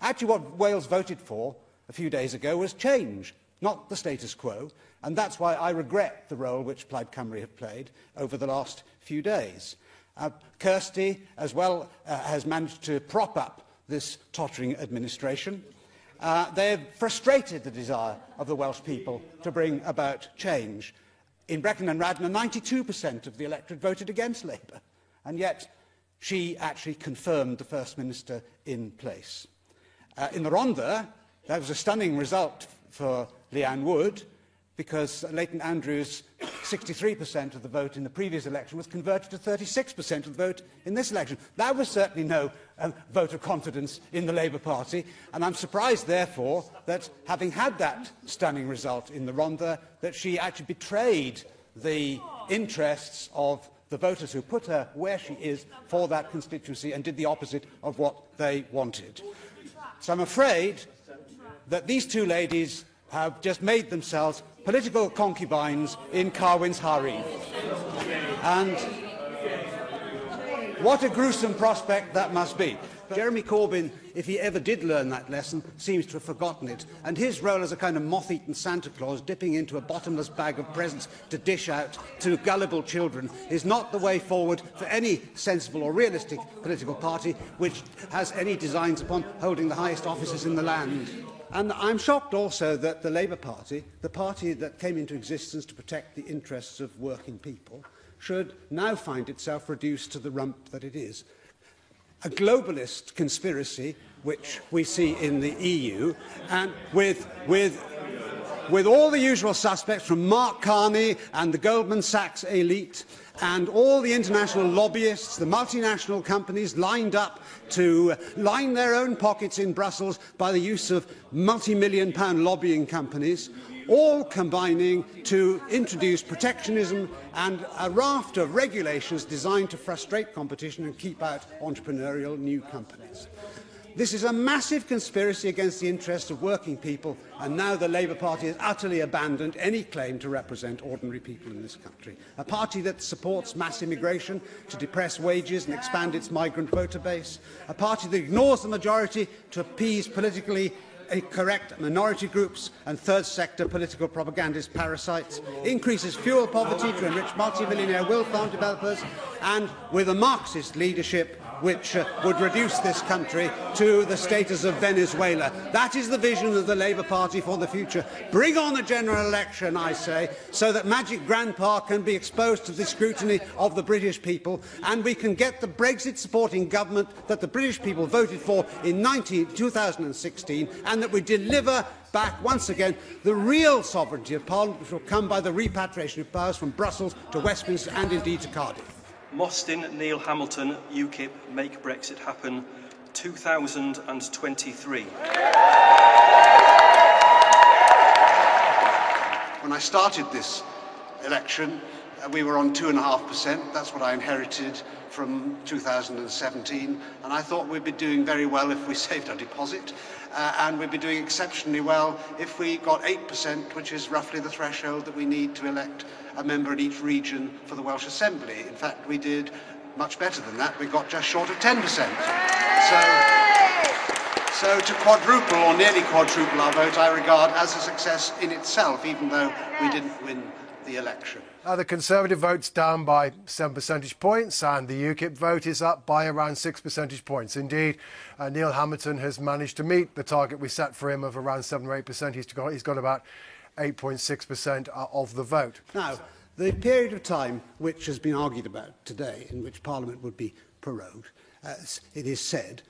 Actually, what Wales voted for a few days ago was change, not the status quo, and that's why I regret the role which Plaid Cymru have played over the last few days. Kirsty, as well, has managed to prop up this tottering administration. They have frustrated the desire of the Welsh people to bring about change. In Brecon and Radnor, 92% of the electorate voted against Labour, and yet she actually confirmed the First Minister in place. In the Rhondda, that was a stunning result for Leanne Wood, because Leighton Andrews' 63% of the vote in the previous election was converted to 36% of the vote in this election. That was certainly no vote of confidence in the Labour Party, and I'm surprised, therefore, that having had that stunning result in the Rhondda, that she actually betrayed the interests of the voters who put her where she is for that constituency and did the opposite of what they wanted. So I'm afraid that these two ladies have just made themselves political concubines in Carwyn's harem. And what a gruesome prospect that must be. Jeremy Corbyn, if he ever did learn that lesson, seems to have forgotten it. And his role as a kind of moth-eaten Santa Claus, dipping into a bottomless bag of presents to dish out to gullible children, is not the way forward for any sensible or realistic political party which has any designs upon holding the highest offices in the land. And I'm shocked also that the Labour Party, the party that came into existence to protect the interests of working people, should now find itself reduced to the rump that it is. A globalist conspiracy, which we see in the EU, and with all the usual suspects from Mark Carney and the Goldman Sachs elite, and all the international lobbyists, the multinational companies lined up to line their own pockets in Brussels by the use of multi-million-pound lobbying companies, all combining to introduce protectionism and a raft of regulations designed to frustrate competition and keep out entrepreneurial new companies. This is a massive conspiracy against the interests of working people, and now the Labour Party has utterly abandoned any claim to represent ordinary people in this country. A party that supports mass immigration to depress wages and expand its migrant voter base. A party that ignores the majority to appease politically correct minority groups and third sector political propagandist parasites, increases fuel poverty to enrich multi-millionaire will farm developers, and with a Marxist leadership which would reduce this country to the status of Venezuela. That is the vision of the Labour Party for the future. Bring on a general election, I say, so that Magic Grandpa can be exposed to the scrutiny of the British people, and we can get the Brexit-supporting government that the British people voted for in 2016, and that we deliver back once again the real sovereignty of Parliament, which will come by the repatriation of powers from Brussels to Westminster and indeed to Cardiff. Mostyn, Neil Hamilton, UKIP, Make Brexit Happen, 2023. When I started this election, we were on 2.5%. That's what I inherited from 2017. And I thought we'd be doing very well if we saved our deposit. And we'd be doing exceptionally well if we got 8%, which is roughly the threshold that we need to elect a member in each region for the Welsh Assembly. In fact, we did much better than that. We got just short of 10%. So to quadruple or nearly quadruple our vote, I regard as a success in itself, even though we didn't win the election. The Conservative vote's down by 7 percentage points, and the UKIP vote is up by around 6 percentage points. Indeed, Neil Hamilton has managed to meet the target we set for him of around 7 or 8%. He's got about 8.6% of the vote. Now, the period of time which has been argued about today, in which Parliament would be prorogued, as it is said,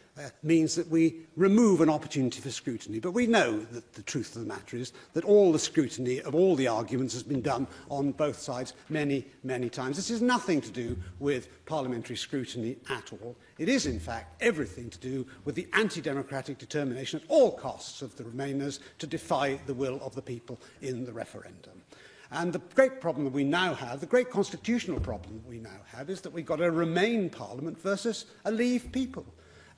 means that we remove an opportunity for scrutiny. But we know that the truth of the matter is that all the scrutiny of all the arguments has been done on both sides many, many times. This has nothing to do with parliamentary scrutiny at all. It is, in fact, everything to do with the anti-democratic determination at all costs of the Remainers to defy the will of the people in the referendum. And the great problem that we now have, the great constitutional problem that we now have, is that we've got a Remain Parliament versus a Leave people.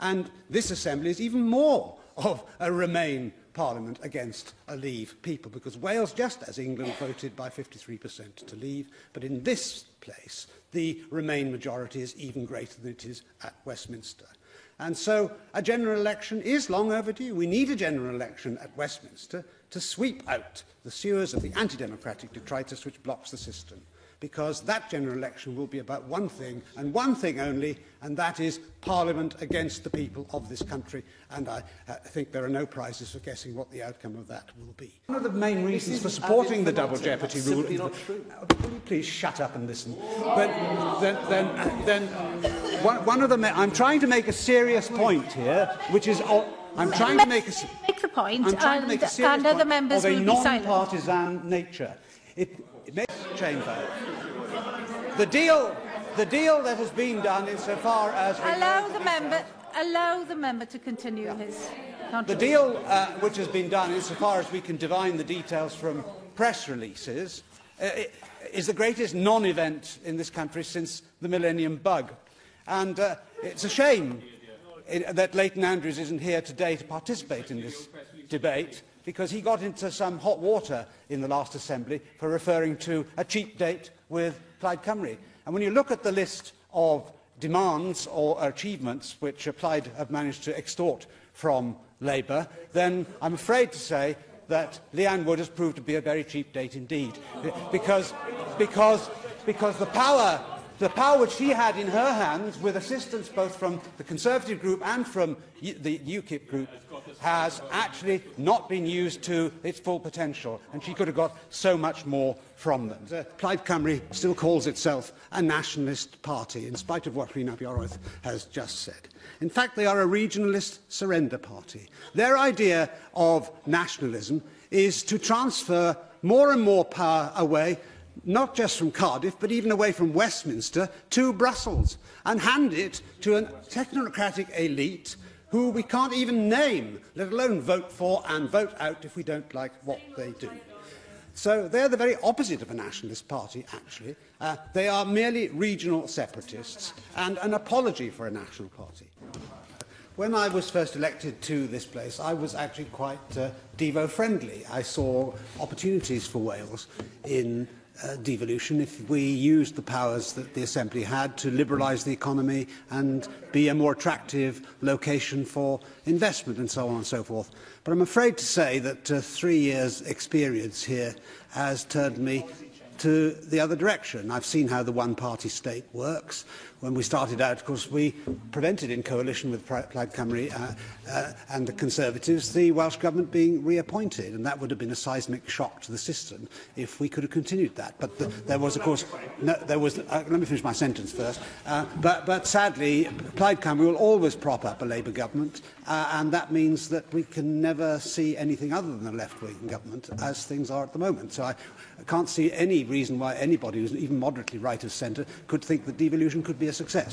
And this Assembly is even more of a Remain Parliament against a Leave people, because Wales, just as England, voted by 53% to leave. But in this place, the Remain majority is even greater than it is at Westminster. And so a general election is long overdue. We need a general election at Westminster to sweep out the sewers of the anti-democratic detritus which blocks the system, because that general election will be about one thing and one thing only, and that is Parliament against the people of this country. And I think there are no prizes for guessing what the outcome of that will be. One of the main reasons for supporting the double jeopardy rule... Will you please shut up and listen? But then one of the... I'm trying to make a serious point here, which is... I'm trying to make a the point, I'm trying to make a serious other point members of a will be silent. non-partisan nature. It makes the chamber. The deal that has been done insofar as... Allow the member to continue his contribution. The deal which has been done insofar as we can divine the details from press releases is the greatest non-event in this country since the millennium bug. And it's a shame that Leighton Andrews isn't here today to participate in this debate, because he got into some hot water in the last Assembly for referring to a cheap date with Plaid Cymru. And when you look at the list of demands or achievements which Plaid have managed to extort from Labour, then I'm afraid to say that Leanne Wood has proved to be a very cheap date indeed, because the power which she had in her hands, with assistance both from the Conservative group and from the UKIP group, has actually not been used to its full potential, and she could have got so much more from them. Plaid Cymru still calls itself a nationalist party, in spite of what Rhun ap Iorwerth has just said. In fact, they are a regionalist surrender party. Their idea of nationalism is to transfer more and more power away, not just from Cardiff, but even away from Westminster to Brussels, and hand it to a technocratic elite who we can't even name, let alone vote for and vote out if we don't like what they do. So they're the very opposite of a nationalist party, actually. They are merely regional separatists and an apology for a national party. When I was first elected to this place, I was actually quite Devo-friendly. I saw opportunities for Wales in devolution if we used the powers that the Assembly had to liberalise the economy and be a more attractive location for investment and so on and so forth. But I'm afraid to say that 3 years' experience here has turned me to the other direction. I've seen how the one-party state works. When we started out, of course, we prevented, in coalition with Plaid Cymru and the Conservatives, the Welsh Government being reappointed, and that would have been a seismic shock to the system if we could have continued that. But there was, of course, let me finish my sentence first, but sadly, Plaid Cymru will always prop up a Labour government, and that means that we can never see anything other than a left-wing government as things are at the moment. So I can't see any reason why anybody who's even moderately right of centre could think that devolution could be a success.